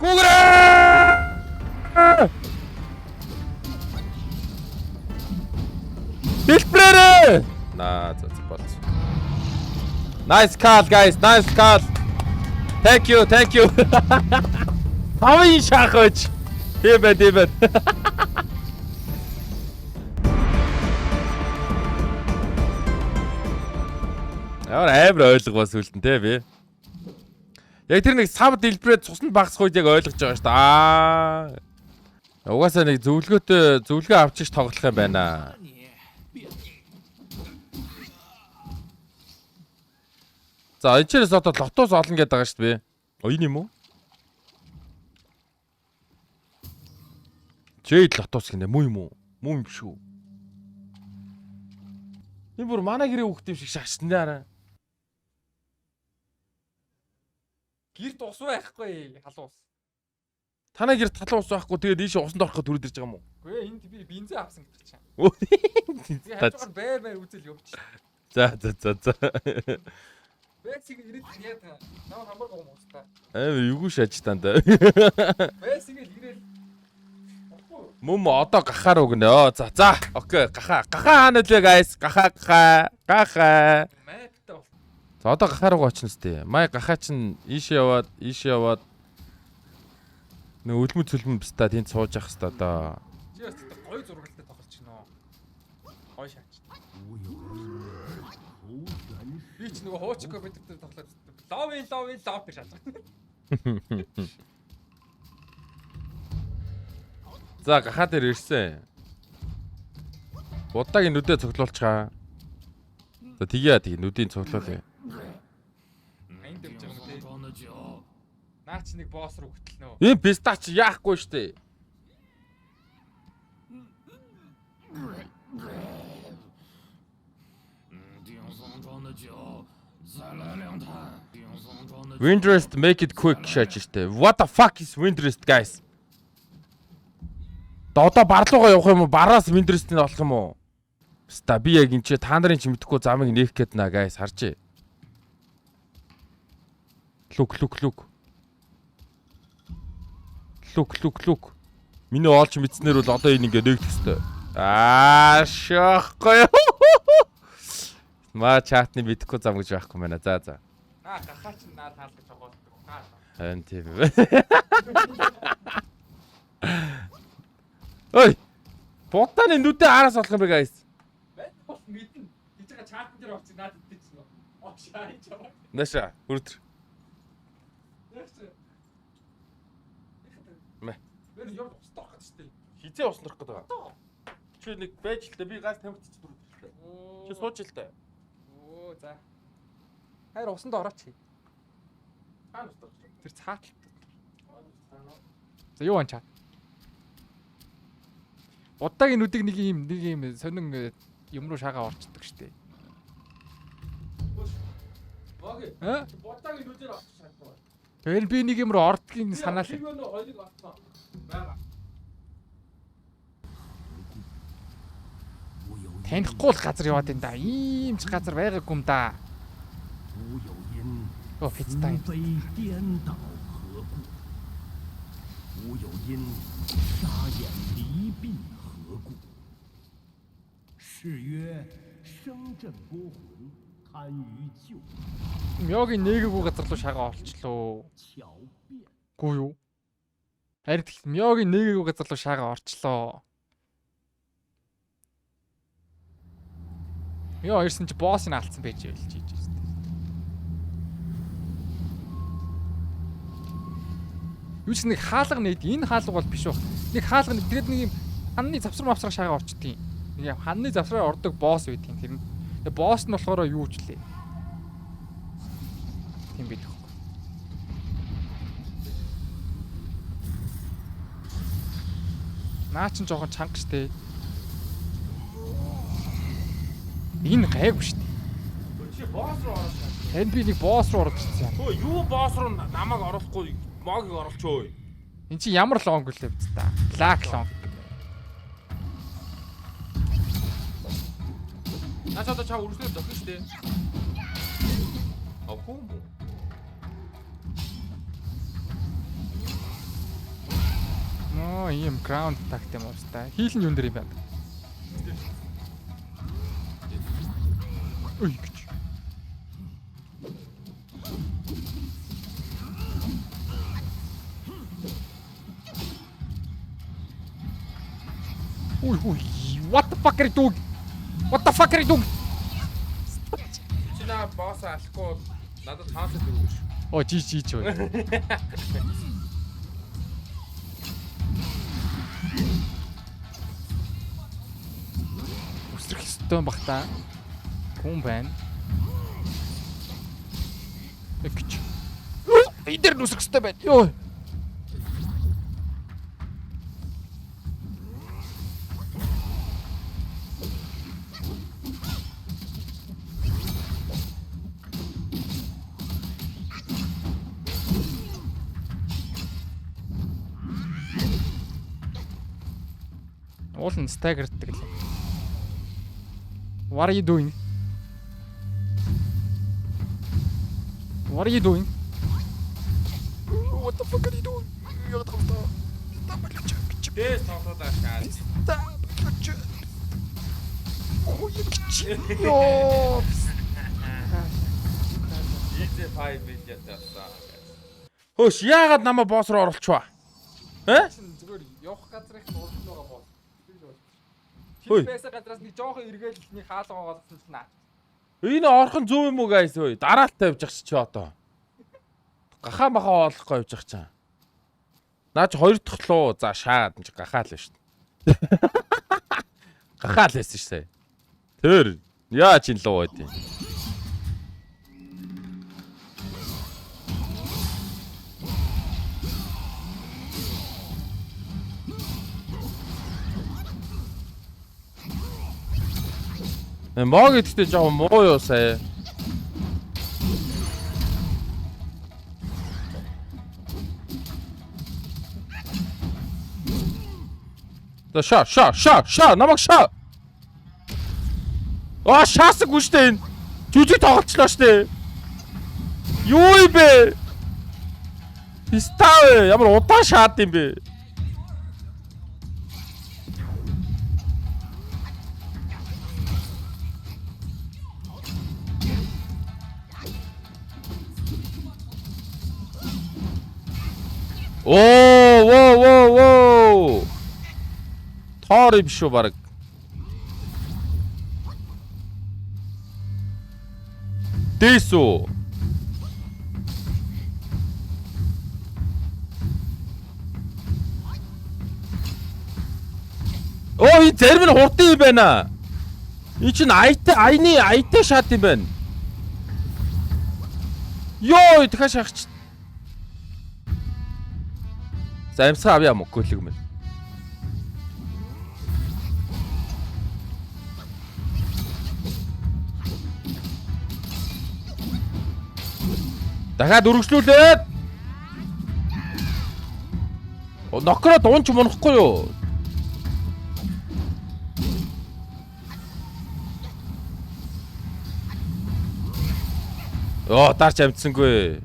Гүгрээ! Дэлбэрээ! За болц. Nice call guys, nice call. Thank you. Тавын шахаж. Тийм ээ. Амар ойлгоос үлдэн те би. Яг тэр нэг сав дэлбэрээ цуснд багсах үед яг ойлгож байгаа шүү дээ. Угаасаа нэг зөвлөгөө авчиж тоглох юм байна. За энэ ч одоо лотоос олно гэдэг байгаа шүү дээ. Энэ юм уу? Жэйд лотоос гинэ муу юм уу? Муу юм шүү. Энэ бүр манай гэрээ хүүхд юм шиг шашсан даа. Гэрт ус байхгүй халуус. Танай гэрт халуус байхгүй тэгээд ийшээ усанд ороход түрээд ирж байгаа юм уу? Үгүй ээ энд би бензин авсан гэдэг чинь. За. Хажуугаар бээр үзэл явууч. За. Бэсиг ирээд яа та. Намайг хамбар гоо муустаа. Юу шаж танда. Бэсиг ирээл. Мөм одоо гахаар өгнө. За. Окей, гахаа хаана лээ guys? Гахаа. Мэттэй бол. За одоо гахаар руу очно сте. Май гахаа чинь ийшээ яваад нэг өлмөд цөлмөн бста тэнд сууж явах хэвээр одоо. Чи яст гой зургалтай тоглож чинь нөө. Гой шаач. Би ч нөгөө хуучгүй бидтэй тоглож. Лов гэж шааж байгаа. За гахаа дээр ирсэн. Удагийн нүдээ цоглуулчихаа. За тгийа нүдийн цоглуулъя. Энд дэвж байгаа юм тий. Наач нэг босс руу хөтлөнө. Энэ пистач яахгүй штэ. Windrest make it quick шааж штэ. What the fuck is Windrest guys? Одоо барлуугаа явах юм уу? Бараас Windrest-ийг олох юм уу? Ста би яг энэ та нарын ч мэдхгүй замыг нээх гээд наа guys харж. Look. Миний олж мэдснээр бол одоо энэ ингээ нээгдэх хэвээр. Шахгүй. Маа чатны мэдхгүй зам гэж байхгүй байна. За. Гахаач наад хаалт гэж байгаа. Хэн тийм. Ой. Бутаны нүдээ араас олох юм бэ guys. Бас мэднэ. Гэж байгаа чатн дээр очиж наад идчихсэн нөө. Очаа чаваа. Наша хүрдэр. Мэ яа устдах гэж штэ. Хизээ уснах гэдэг байгаа. Чи нэг байж л та би газ тамхич дүр. Чи сууж л та. Оо за. Хайр усанд орооч. Хаана устдах? Тэр цаатал. За юу анчаа. Удагийн нүдийг нэг юм сонин юм руу шагаа орчдөг штэ. Боги. Удагийн нүдээр орчих шаардлагатай. Тэр би нэг юм руу ордгийн санаа л. Тэр нөгөө хоёрыг олцсон. Бага. Танихгүй л газар яваад энэ да. Ийм ч газар байгаагүй юм да. Оо фиттай. 无有因，沙眼离鬓何故？是曰声震波魂，堪于救。 Мёгийн нээгүү газар руу шагаа орчлоо. 巧变。 Гүү юу? Харин Мёгийн нээгүү газар руу шагаа орчлоо. Мё ирсэн чи боссыг алдсан байж байл чи хийж байна. Юу ч нэг хаалга нээд энэ хаалга бол биш баг. Нэг хаалга нэг тэгээд нэг юм ханны завсар шагаа орчдгийг. Нэг юм ханны завсраар ордог босс байдгийн тэр. Тэгээд босс нь болохоор юу ч лээ. Тийм байх. Наа чин жоохон чанга штэ. Энэ гайгүй штэ. Чи босс руу ороош. Танд би нэг босс руу орчихсон юм. Хөө юу босс руу намайг оруулахгүй могийг оруулчихөө. Эн чи ямар лонг үлээ биз та? Лак лонг. Начаад чаа үргэлжлүүлж зогно штэ. Авахгүй. жоохон ийм ground attack юм уу та. Хийл нь юун дээр юм байна. Ой гэж. Ой, what the fuck are you doing? What the fuck are you doing? Чи наа босс алахгүй надад хаалт өгөөш. Оо жи бай. Үсрэх ёстой бах та. Хүн байна. Экч. Идэр нүсрэх ёстой байна. Йоо. Уулын стагердаг л. What are you doing? What are you doing? What the fuck are you doing? Яг тавтаа. Тамаглаж. Дээс тоглоод ашаа. Тамаглаж. Ой чи. Йоо. Easy 5 билет тасаа. Хөөш яагаад намайг босс руу оруулчихваа? Зүгээр явах газрын урд нь байгаа боо. Хөөе. Чи байсан газраас нэг жоохон эргээл нэг хаалга оолгосон ч наа. Энэ орхон зөв юм уу гайс ой? Дараалт тавьж ах чи одоо. Гахаа махаа оолохгүй явж ах чаа. Наа чи хоёр дахь луу за шаад чи гахаа л шүү дээ. Гахаа л байсан ш сая. Тэр яа чин луу байдیں۔ Мог гэдэгтэй жоохон муу юу сая. Ша намайг ша. Шаасаггүй штэ энэ. Жүжиг тоглолцлоо штэ. Юу юм бэ? Пистав ямар удаан шаад юм бэ? Оо. Тоор юм шүү баг. Дэсүү. Ой, зарим нь хурдан юм байна. Энэ чинь айтай шат юм байна. Йоо, дахиад шахач. За амсгаа авъя мө гөлөг мэн. Дахиад үргэлжлүүлээд. Нокро дуунч мунахгүй юу? Дарч амтсангүй.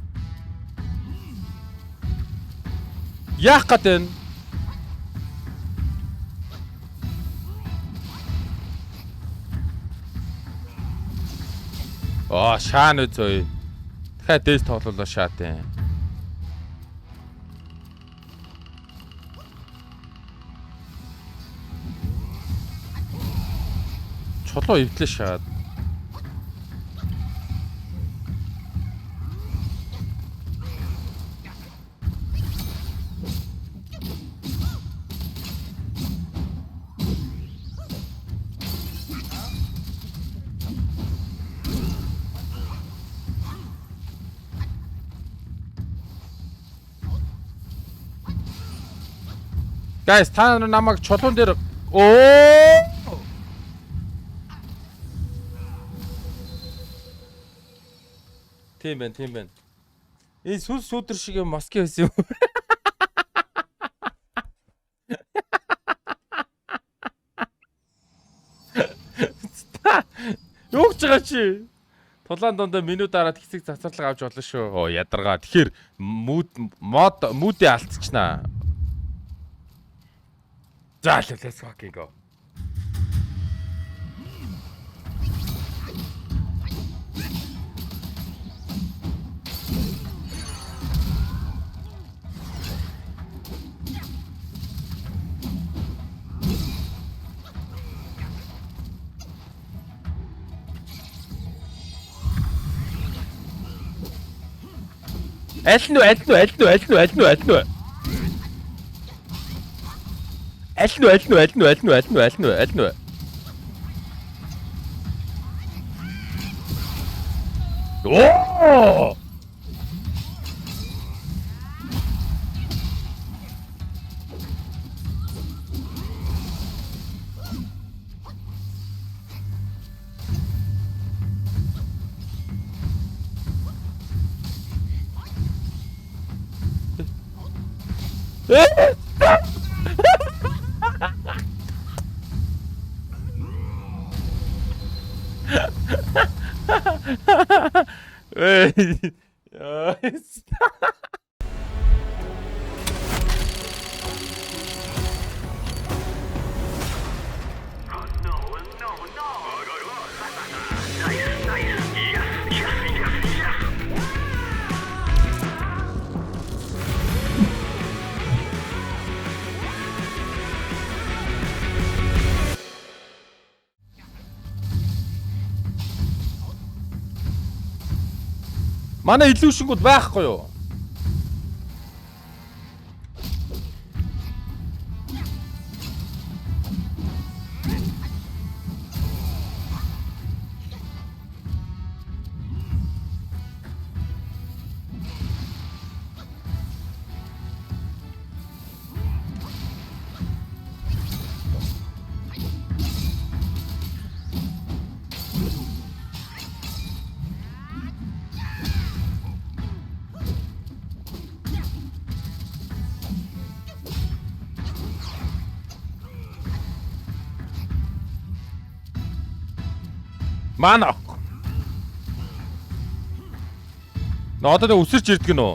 Яах гэдэг нь? Шаан үзөө. Дахиад дэс тоглолоо шаатын. Чулуу эвдлээ шаад. Guys, та нар намайг чулуун дээр Тийм байна. Энэ сүнс сүдэр шиг юм Москва байсан юм. Юу гэж байгаа чи? Тулаан дондоо минут дараад хэсэг завсарлага авч болно шүү. Ядаргаа. Тэгэхээр мүүдээ алдчихнаа. let's fucking go. Аль нь Оо! Манай илүүшингүүд байхгүй юу? Манай. Надад өсөрч ирдэг нөө.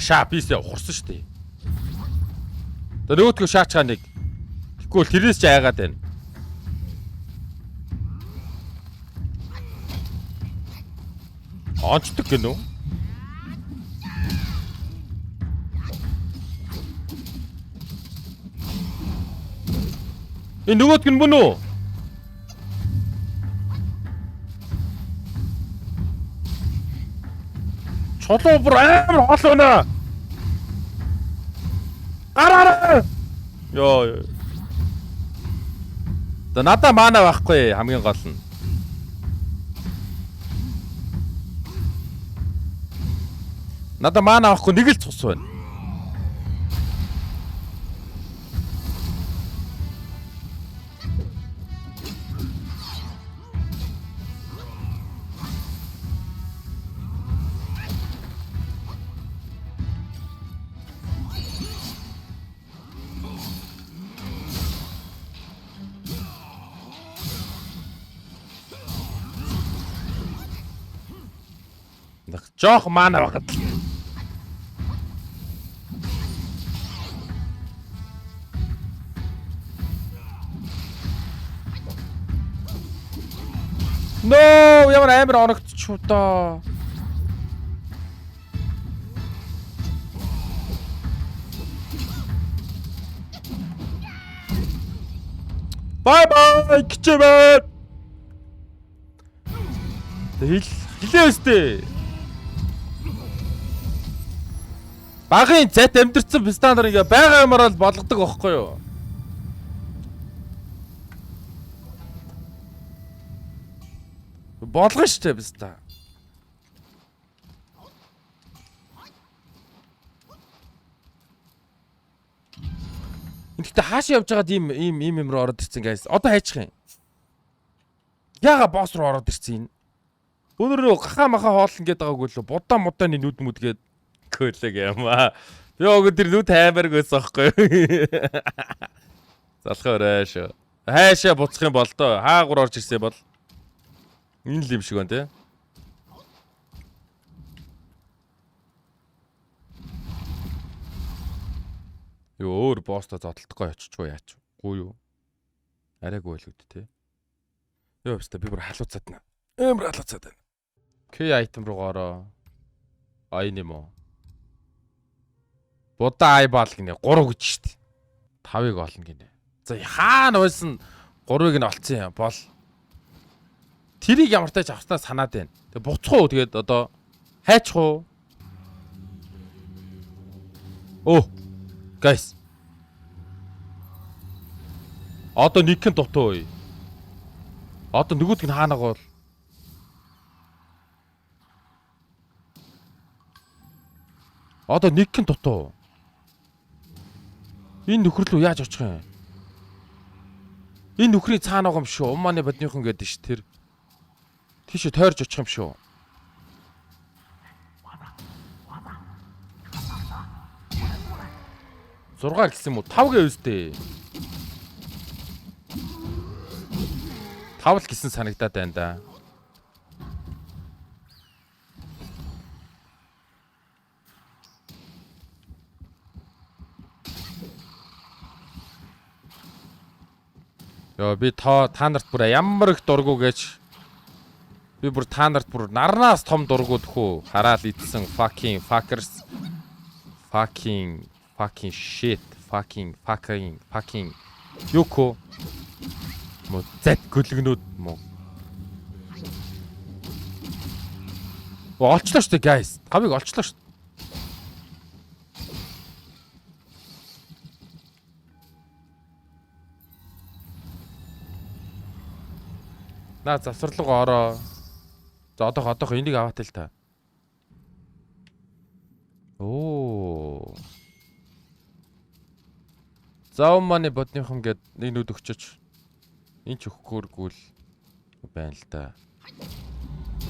Шапис ухарсан шүү дээ. Нөгөөдгөө шаачгаа нэг. Тэгэхгүй л тэрнээс ч айгаад байна. Онцдог гинөө. Нөгөөдг нь мөн үү? Чулуу бүр амар хол байна. Араа. Йоо. За надаа маана байхгүй хамгийн гол нь. Надаа маана авахгүй нэг л цус байна. Жоох маана багт. Ноо, ямар амар оногдчихв доо. Bye bye гिचвэ. Хэлээ өстэй. Багын зэт амьдрцсан пистандар ингээ байгаа юмараа л болгодог аахгүй юу? Болгоно штэ писта. Энэхдээ хаашаа явж байгаад ийм юмроо ороод ирсэн guys. Одоо хайчих юм. Яага босс руу ороод ирсэн юм. Өнөр гахаа маха хоолн гээд байгаагүй л будаа мудааны нүд мүдгээд көөлөг юм аа. Би өгөө тэр нүд таймаар гүйсэн аахгүй. Залхаа өрөөш. Хайшаа буцах юм бол доо. Хаагур орж ирсэн бол энэ л юм шиг байна те. Юу өөр босстой зодтолдохгүй очичгүй яач. Гүү юу? Арайгүй л үд те. Юу өстө би бүр халууцаад байна. Амар халууцаад байна. Кей айтем руу ороо. Ай нэм үү. Будаа ай баал гинэ 3 гэж штт. 5-ыг олно гинэ. За хаана байсан 3-ыг нь олцсон юм бол тэрийг ямар тач авснаа санаад байна. Тэг буцах уу тэгээд одоо хайчих уу? Оо. Guys. Одоо нэг хэн дутуу ой. Одоо нөгөөдг нь хаанаа гол. Одоо нэг хэн дутуу. Энэ нөхөр лөө яаж очих юм? Энэ нөхрийн цаана байгаа юм шүү. Умааны бодныхан гэдэг ш тэр. Тийш тойрж очих юм шүү. Зургаа гэсэн юм уу? 5 гээ үстэй. 5 л гэсэн санагдаад байна да. Йоо би та нарт бүр ямар их дургу гэж би бүр та нарт бүр нарнаас том дургу тхүү хараал идсэн fucking fuckers fucking shit fucking юко мо зэт гөлгнүүд мо олчлоо штэ guys 5-ыг олчлоо штэ. На завсарлага ороо. За одоох энийг аваатай л та. Оо. Зауманы бодныхан гээд нэг нүд өгчөж. Энд ч өгөхгүйргүүл байна л да.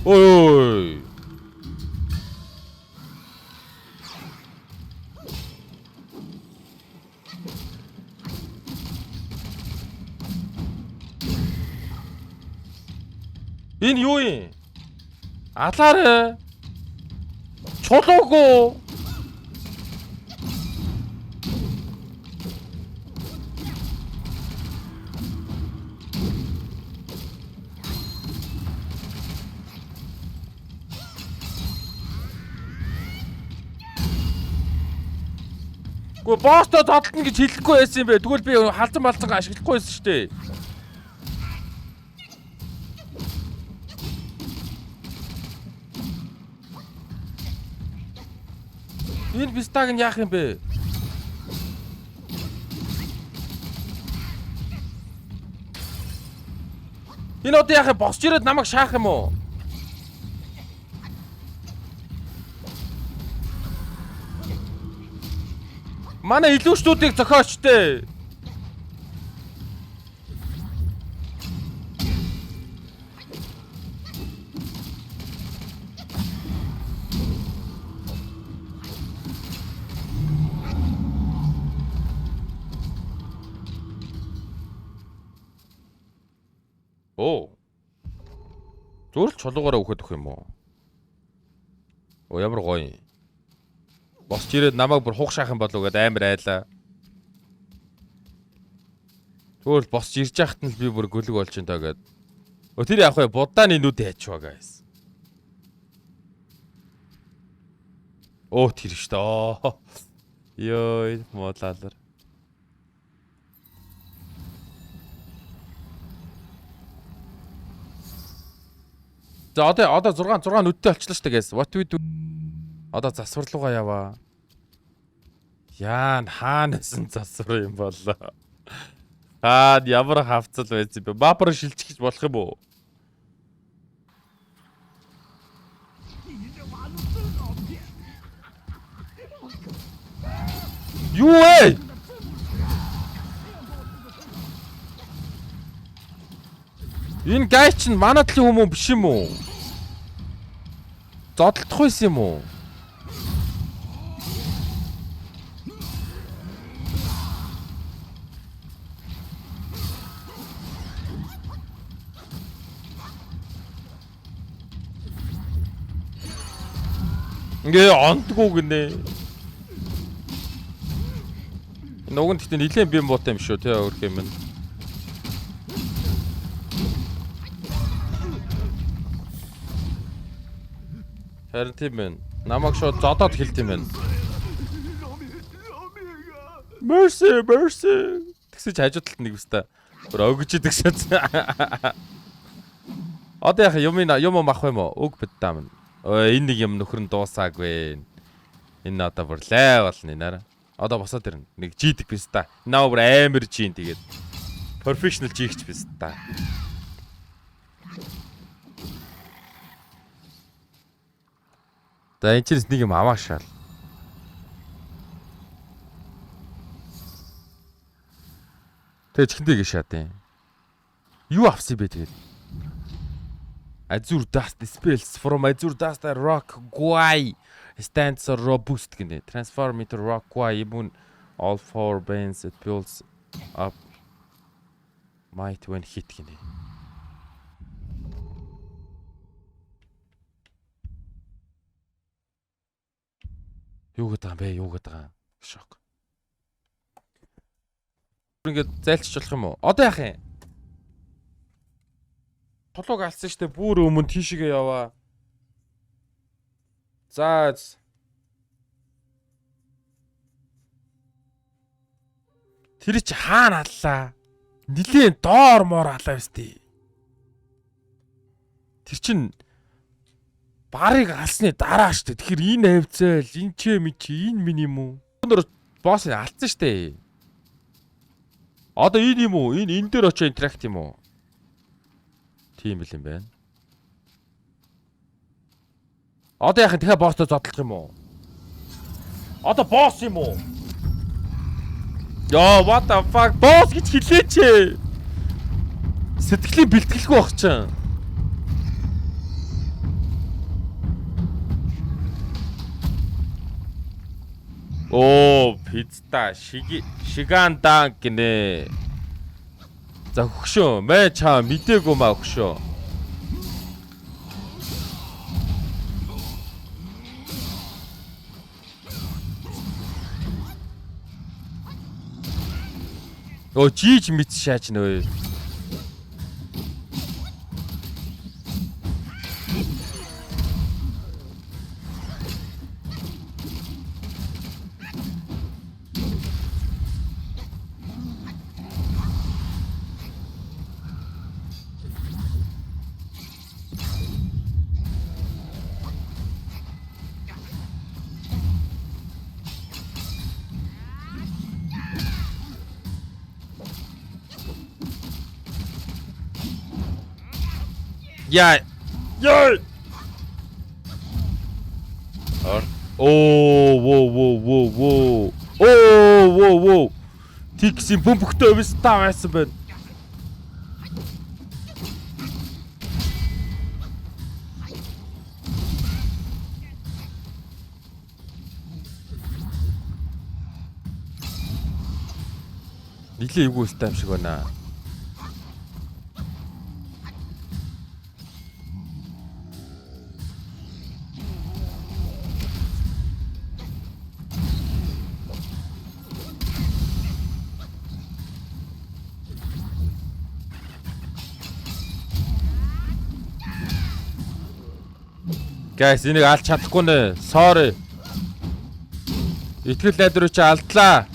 Ой. Энэ юу юм? Алаарэ. Чулуугүй. Гү боостой зодтолно гэж хэлэхгүй байсан юм бэ. Тэгвэл би халзан балзан ашиглахгүй байсан шүү дээ. Энэ бистаг нь яах юм бэ? Энэ одоо яах юм? Босч ирээд намайг шаах юм уу? Манай илүүчдүүдийг зохиоч тээ. Оо. Зүгээр л чулуугаараа өгөх юм уу? Оо ямар гоё. Босч ирээд намайг бүр хух шаах юм болов гэд амар айлаа. Зүгээр л босч ирж яхад нь л би бүр гөлөг болж энэ таа гэд. Өө тэр яах вэ? Будааны нүд яачваа guys. Оо тэр штэ. Йой модлалар. За одоо 6 нүдтэй болчихлоо шүү дээ guys. What we do? Одоо засвар руугаа яваа. Яан хаанасан засвар юм болоо. Ямар хавцал байсан бэ? Мапар шилжих болох юм уу? Юу вэ? Энэ гай чинь манай талын хүмүүс биш юм уу? зодтолдох байсан юм уу? Ингээ ондгоо гинэ. Нуг нь гэхдээ нилээн бим буутай юм шүү те өөрх юм. Харин тийм байна. Намайг шууд зодоод хэлт юм байна. Mercy, mercy. Тэгсэж хажуу талд нэг үстэ. Бүр өгж идэг шээ. Одоо яах юм мах юм уу? Өг бит таам. Энэ нэг юм нөхөр нь дуусаагүй. Энэ одоо бүр лай болно нэрэ. Одоо босоод ирнэ. Нэг жийдэг биз та. Наа бүр амар жийн тэгээд. Professional жийгч биз та. За энэ чинь нэг юм аваашаал. Тэг чихэндээ гişаадیں۔ Юу авсан бэ тэгээд? Azure dust spells from Azure dust rock guai stands robust гэнэ. Transform into rock guai even all four bands it builds up might when hit гэнэ. Юу гэдэг юм бэ? Юу гэдэг юм? Шок. Ингээд зайлчж болох юм уу? Одоо яах юм? Толгойг алсан штэ бүр өмнө тийшээ яваа. За. Тэр чи хаана аллаа? Нилийн доор моор алаа встий. Тэр чин барыг алсны дараа штэ. Тэгэхээр энэ хавцаал, энэ ч юм чи энэ минь юм уу? Өнөр босс алдсан штэ. Одоо энэ юм уу? Энэ дээр очоо интеракт юм уу? Тийм л юм байна. Одоо яах вэ? Дахиад босстой зодлох юм уу? Одоо босс юм уу? Яа, what the fuck? Босс гэж хэлээч. Сэтгэлийн бэлтгэлгүй байх чинь. Оо, пизда шиган гинэ. За өгшөө. Мэ чаа мдээгүй маа өгшөө. Оо жиж мэд шаач нөө. Yeah. Yeah. Oh, whoa. Oh, whoa. Тиксийн бөмбөгтэй өвс та байсан байна. Нилийн эвгүй стам шиг байна. Guys, энийг алж чадахгүй нэ. Sorry. Итгэл найдварыг чи алдлаа.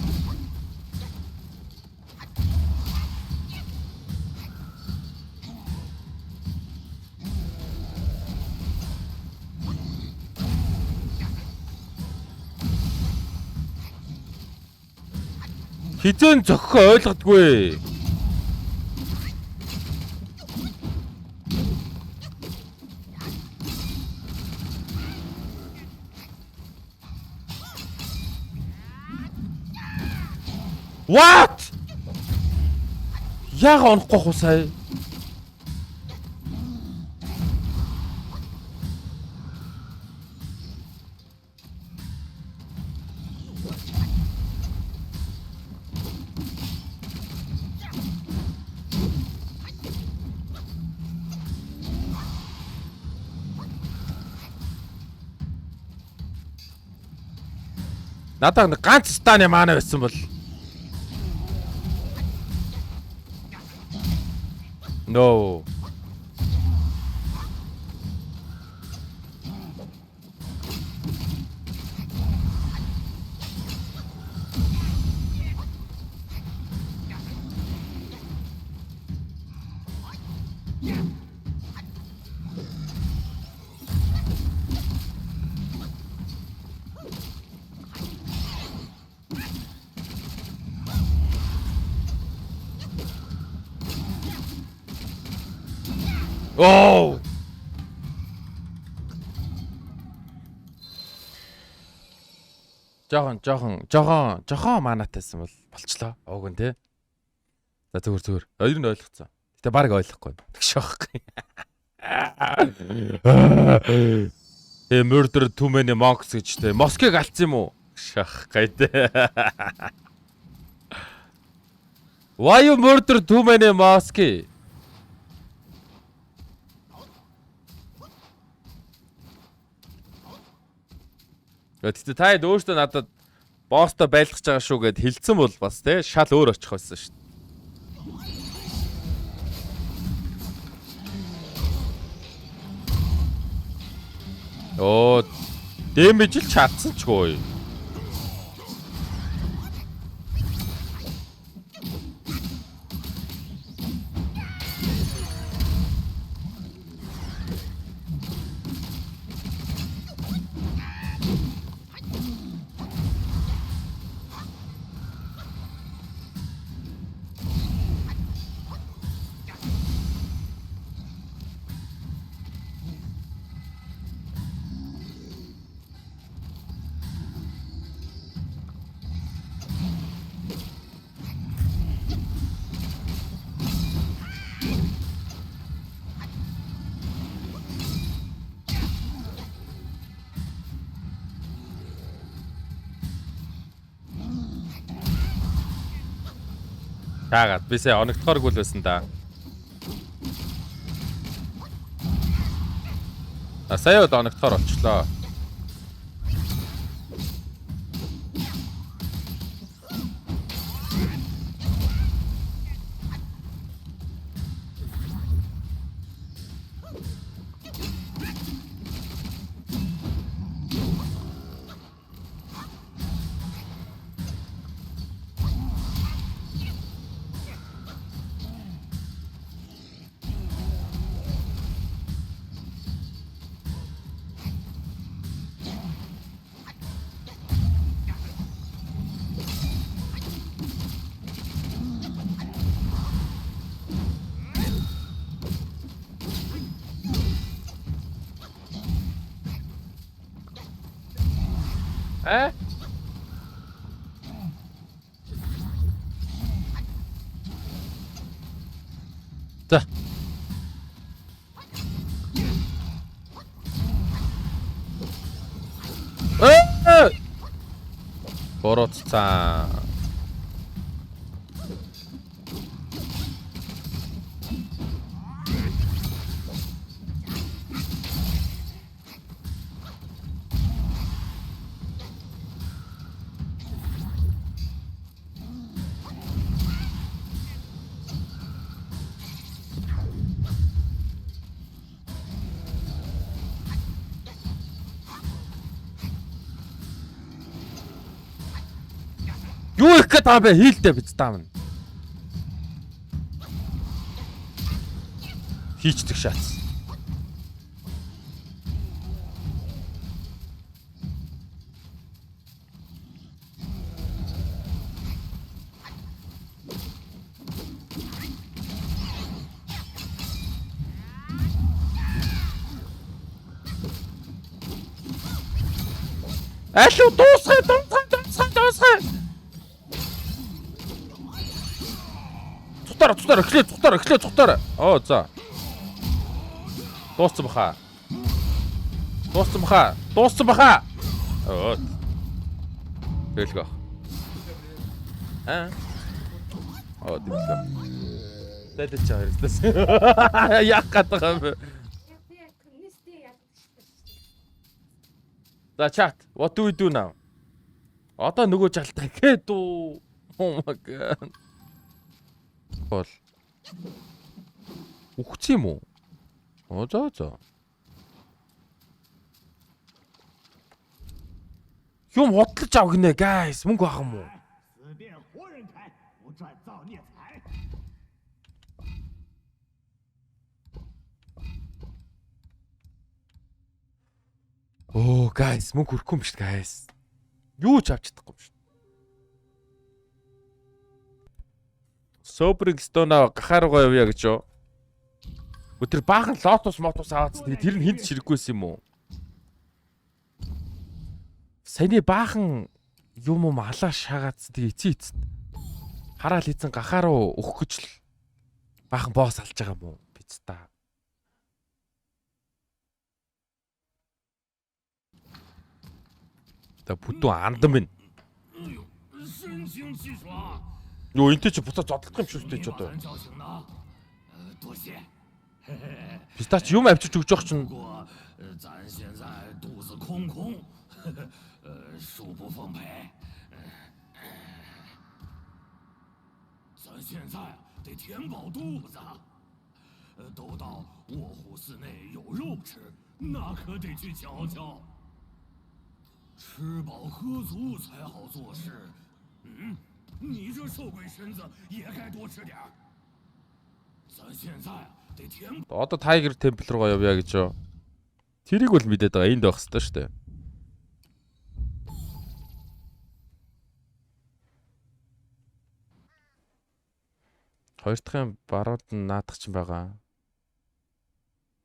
Хизэн зохихоо ойлгодгүй. What? Яг онохгүй хуу сая. Надад нэг ганц станы маана байсан бол. No. Oh! Жохон маанатайсан бол болчлоо. Ог нь те. За зүгээр. Хоёр нь ойлгоцсон. Гэтэ баг ойлгохгүй. Тэгшөөхгүй. Murder too many monks гэж те. Москвыг алдсан юм уу? Шахгай те. Why you murder too many mosques? Гэтэ та хэд өөртөө надад босстой байлгаж байгаа шүү гэд хэлсэн бол бас те шал өөр очих байсан шүү дээ. Оо, дэмэж л чадсан ч гоо. Таагаад бисээ оногдохооргүй л байсан да. Сая удаа оногдохоор болчлоо. За. Борооцсан. Юу их гэдэг юм бэ? Хийлдэ биз таамна. Хийчдэг шаац. Алуу дуусгай. Цухтаар. Оо за. Дууссан баха. Оо. Хэлгөө. Оо тэглээ. Тэд ч хэрэглээс. Яг гадаг юм бэ. За chat, what do we do now? Одоо нөгөө жал дахиад уу. Oh my god. Бол. Үхчих юм уу? Зөө. Юм хотлож ав гинэ, guys. Мөнгө авах юм уу? 此店活人开，不赚造孽财。 Оо, guys, мөнгө хүрхгүй юм шүү, guys. Юу ч авч чадахгүй юм шүү. Sobering Stone гахаар руугаа явъя гэж юу? Өдөр баахан лотос мотос аваад тэгээд тэр нь хинт ширэггүйсэн юм уу? Саяны баахан юм алаа шаагаад тэгээд эцээ. Хараал эзэн гахаар руу өгөх гэж л баахан босс алж байгаа юм уу? Биз та. Та бүтэн андам байна. 神清气爽。 Юу энтэй чи буцаад зодлох юм шүү дээ ч одоо. 叫醒呢？多谢。 Пистач юм авчиж өгч явах 不 чинь 过咱现在肚子空空，恕不奉陪。咱现在得填饱肚子。都到卧虎寺内有肉吃，那可得去瞧瞧。吃饱喝足才好做事。你这瘦鬼身子也该多吃点儿。咱现在得填 одоо Tiger Temple руугаа явъя гэж юу. Тэрийг бол мэдээд байгаа. Энд байх хэрэгтэй шүү дээ. Хоёр дахь баруунд нь наадах ч юм байгаа.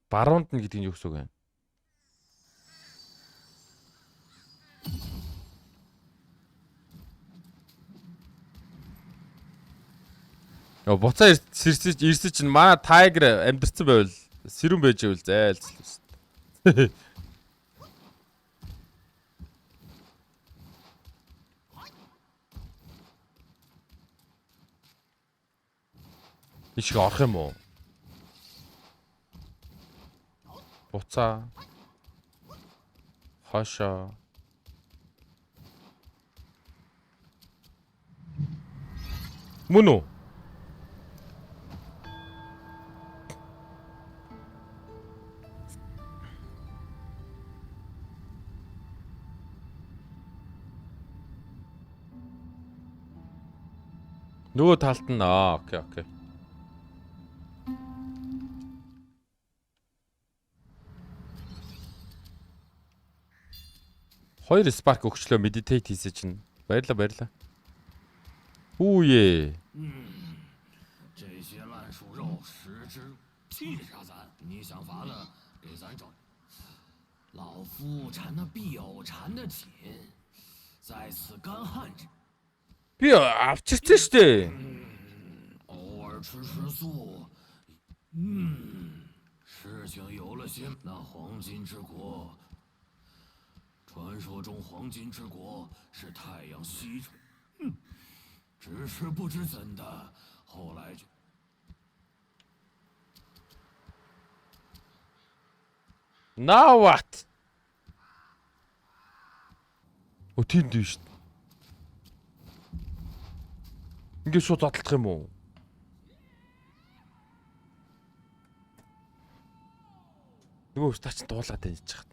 Баруунд нь гэдэг нь юу гэсэн үг вэ? Буцаа ирсэн чинь манай Tiger амьдэрсэн байвал сэрүүн байж ивэл зайлцлаа. Ишг орох юм уу? Буцаа. Хашаа. Мөн үү? Нөгөө талд нь окей. Хоёр spark өгчлөө meditate хийсэн чинь баярлаа. Үе. 这些烂熟肉食之气杀咱，你想法子给咱整。老夫馋那必有馋的紧，在此干旱之， Би авчирсан шүү дээ. 偶尔吃素。事情有了些，那黄金之国，传说中黄金之国是太阳西垂，只是不知怎的，后来就。 Now what? Өтөнд дээ шүү дээ. Ингээд шууд задлах юм уу? Нөгөө стач дуулаад байж чад.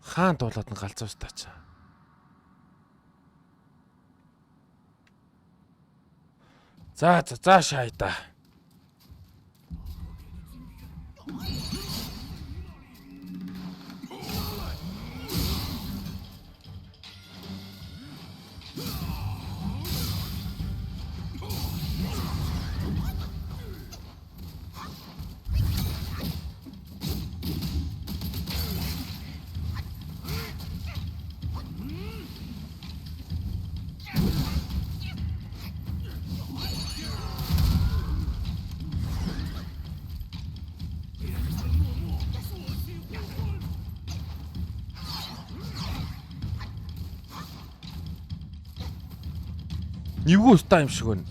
Хаан дуулаад нь галзуу стач. За шайда. Эвгүй уста юм шиг байна.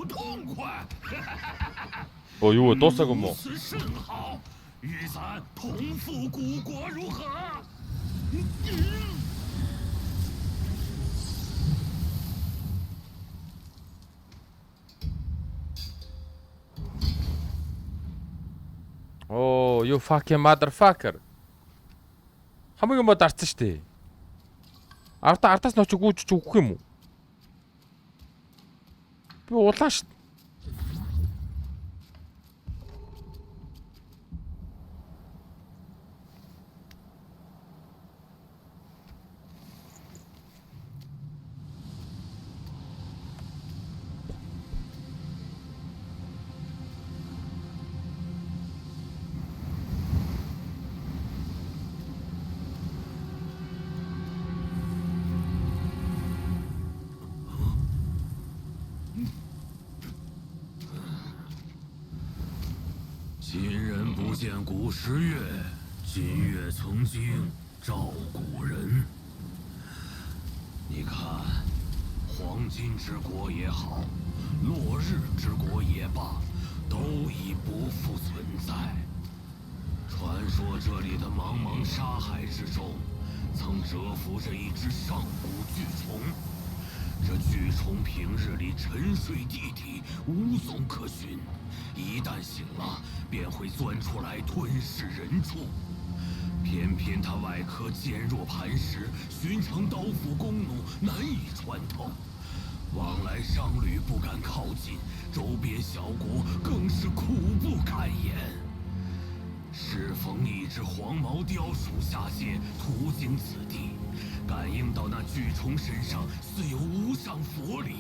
痛快！ Оо юу дуусаагүй юм уу? 如此甚好，与咱同赴古国如何？ Оо, you fucking motherfucker. Хамгийн мод арцсан штэ. Ардаас нь очиж гүйж өгөх юм уу? Би улаан штэ.见古时月，今月曾经照古人。你看，黄金之国也好，落日之国也罢，都已不复存在。传说这里的茫茫沙海之中，曾蛰伏着一只上古巨虫。这巨虫平日里沉睡地底，无踪可寻。 一旦醒了，便会钻出来吞噬人畜。偏偏它外壳坚若磐石，寻常刀斧弓弩难以穿透，往来商旅不敢靠近，周边小国更是苦不堪言。适逢一只黄毛雕鼠下界，途经此地，感应到那巨虫身上似有无上佛力。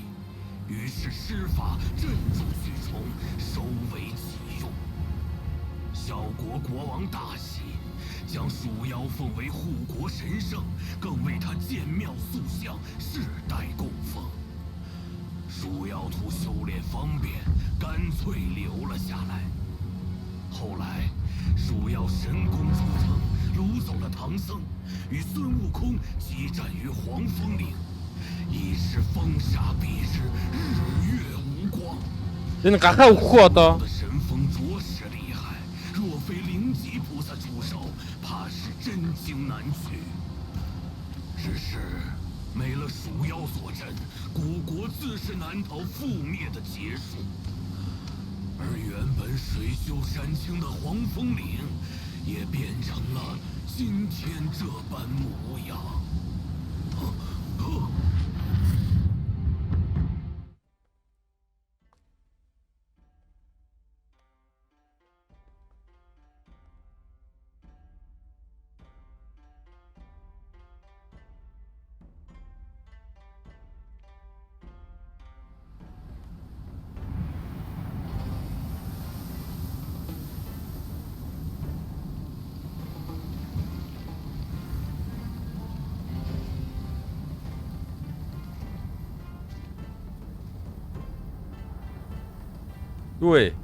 于是施法镇住巨虫，收为己用。小国国王大喜，将鼠妖奉为护国神圣，更为他建庙塑像，世代供奉。鼠妖图修炼方便，干脆留了下来。后来，鼠妖神功出城，掳走了唐僧，与孙悟空激战于黄风岭。 已是风沙蔽日，日月无光。 Энэ гахаа өгөхгүй одоо. 神风着实厉害，若非灵吉菩萨出手，怕是真经难取。只是没了鼠妖坐镇，古国自是难逃覆灭的劫数。而原本水秀山清的黄风岭，也变成了今天这般模样。 Юу вэ?